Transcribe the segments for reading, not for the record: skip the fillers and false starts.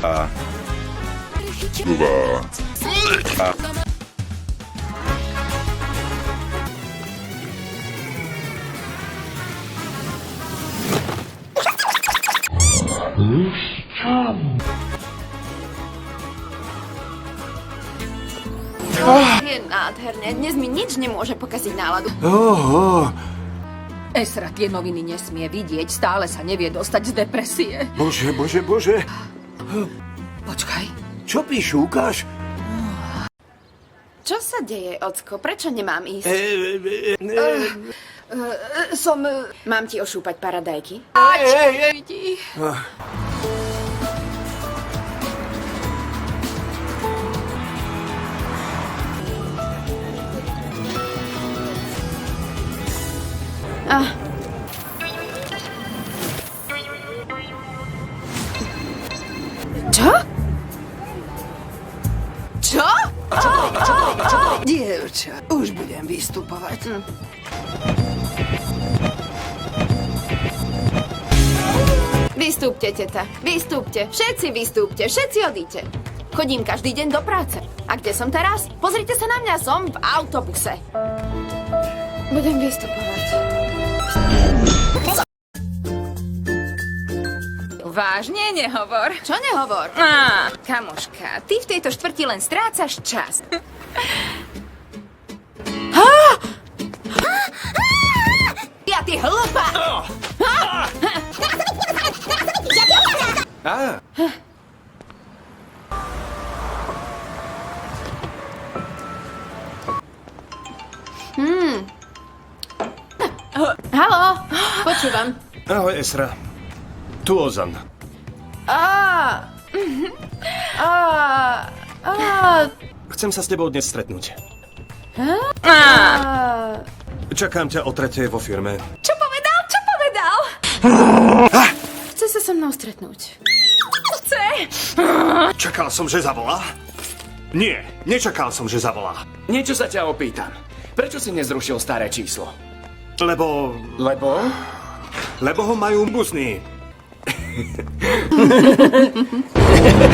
A. Je nádherné, dnes mi nič nemôže pokaziť náladu. Esra tie noviny nesmie vidieť, stále sa nevie dostať z depresie. Bože. Počkaj. Čo píšu, ukáž? Čo sa deje, Ocko? Prečo nemám ísť? Mám ti ošúpať paradajky? Vidí. Čo? Čo? Dievča, už budem vystupovať. Vystúpte, teta. Vystúpte. Všetci vystúpte. Všetci odíďte. Chodím každý deň do práce. A kde som teraz? Pozrite sa na mňa, som v autobuse. Budem vystupovať. Vážne nehovor. Čo nehovor? Kamoška, ty v tejto štvrti len strácaš čas. Ja ty hlúpa! Haló, počúvam. Ahoj, Esra. Tu Ozan. Chcem sa s tebou dnes stretnúť. Čakám ťa o 3:00 vo firme. Čo povedal? Čo povedal? Chce sa so mnou stretnúť. Chce. Čakal som, že zavolá? Nie, nečakal som, že zavolá. Niečo sa ťa opýtam. Prečo si nezrušil staré číslo? Lebo ho majú buzný.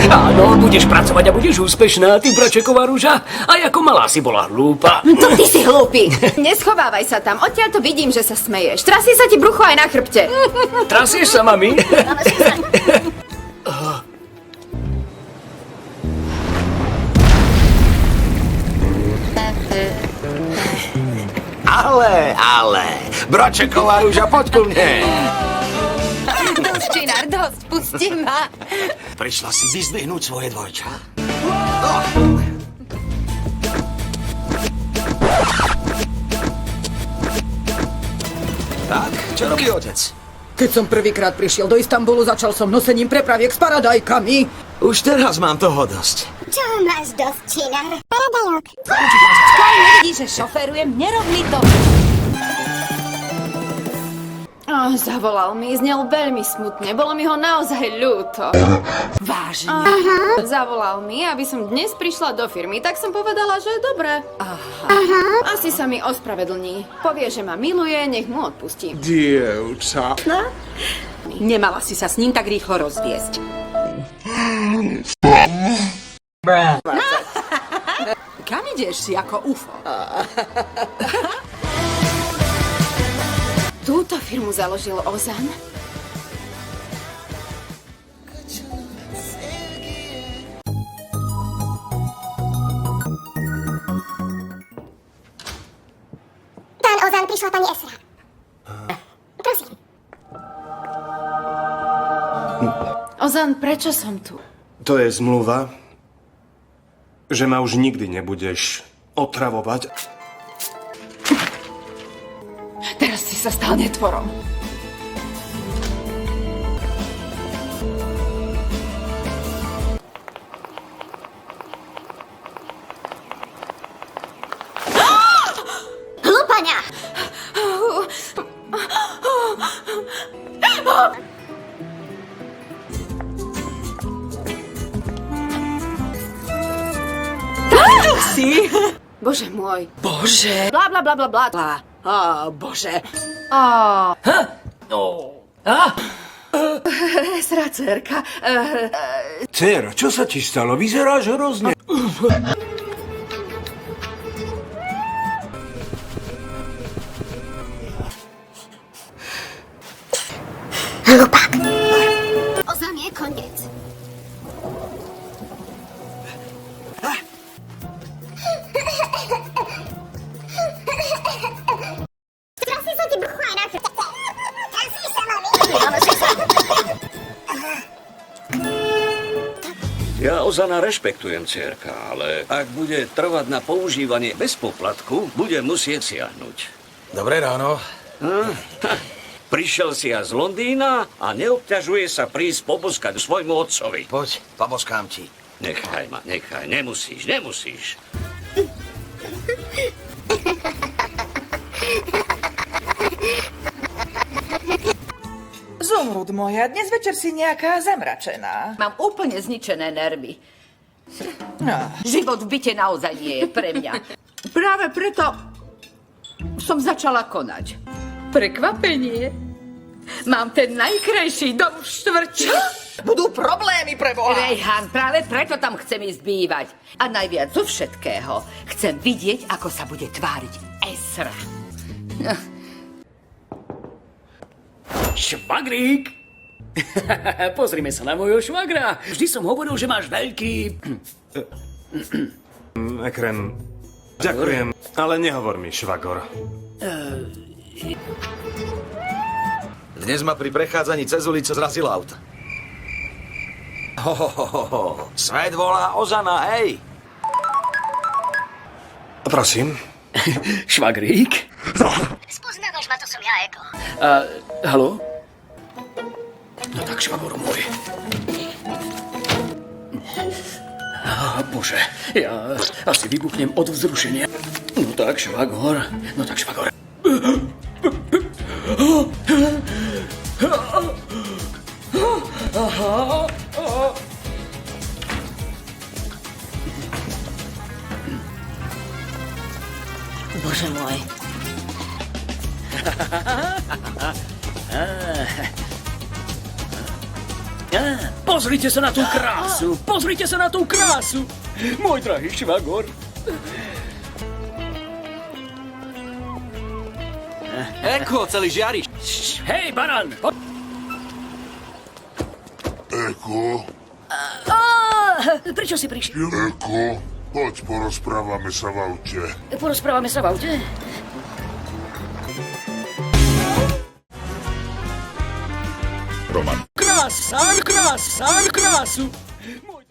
Áno, budeš pracovať a budeš úspešná, ty bračeková rúža. A ako malá si bola hlúpa. To ty si hlúpy. Neschovávaj sa tam, odtiaľ to vidím, že sa smeješ. Trasie sa ti brucho aj na chrbte. Trasieš sa, mami? Ale, bračeková rúža, poď ku mne. Dosť, Činár, dosť, pusti ma. Prišla si vyzdvihnúť svoje dvojča? Tak, čo robí otec? Keď som prvýkrát prišiel do Istanbulu, začal som nosením prepraviek s paradajkami. Už teraz mám toho dosť. Čo máš dosť, Činár? Paradajok. Skôr nevidíš, že šoferujem, nerob mi to. Zavolal mi, znel veľmi smutne, bolo mi ho naozaj ľúto. Vážne. Zavolal mi, aby som dnes prišla do firmy, tak som povedala, že je dobré. Asi sa mi ospravedlní. Povie, že ma miluje, nech mu odpustím. Dievča. Nemala si sa s ním tak rýchlo rozviesť. Kam ideš si ako UFO? Túto firmu založil Ozan? Pán Ozan, prišla pani Esra. Prosím. Ozan, prečo som tu? To je zmluva, že ma už nikdy nebudeš otravovať. Teraz si sa stal netvorom. Hlúpania! Si? Bože môj. Bože. Blá, blá, blá, blá, blá. Bože. Á. Esra, dcerka. Dcera, čo sa ti stalo? Vyzeráš hrozne. Hlupák. Ozam je koniec. Trasí sa ti brucho aj na chrbte. Trasí sa, mami. Ja Ozana rešpektujem, dcerka, ale ak bude trvať na používanie bez poplatku, bude musieť siahnuť. Dobré ráno. Prišiel si ja z Londýna a neobťažuje sa prísť poboskať svojmu otcovi. Poď, poboskám ti. Nechaj ma, nechaj, nemusíš. Zomrud moja, dnes večer si nejaká zamračená. Mám úplne zničené nervy. No. Život v byte naozaj nie je pre mňa. Práve preto som začala konať. Prekvapenie. Mám ten najkrajší dom v štvrti. Budú problémy pre Boha. Rejhan, práve preto tam chcem ísť bývať. A najviac zo všetkého chcem vidieť, ako sa bude tváriť Esra. Švagrík! Pozrime sa na môjho švagra. Vždy som hovoril, že máš veľký... Ekrem, ďakujem, ale nehovor mi, švagor. Dnes ma pri prechádzaní cez ulicu zrazil auto. Svet volá Ozana, hej! Prosím. Švagrík? Spoznávaš ma, to som ja, Eko. Haló? No tak, švagor môj. Bože, ja asi vybuchnem od vzrušenia. No tak, švagor. Bože môj. Pozrite sa na tú krásu! Môj drahý švagor. Eko, celý žiariš. Hej, baran! Eko, Prečo si prišiel? Eko, poď porozprávame sa v aute. Porozprávame sa v aute? Roman. Krásu! Môj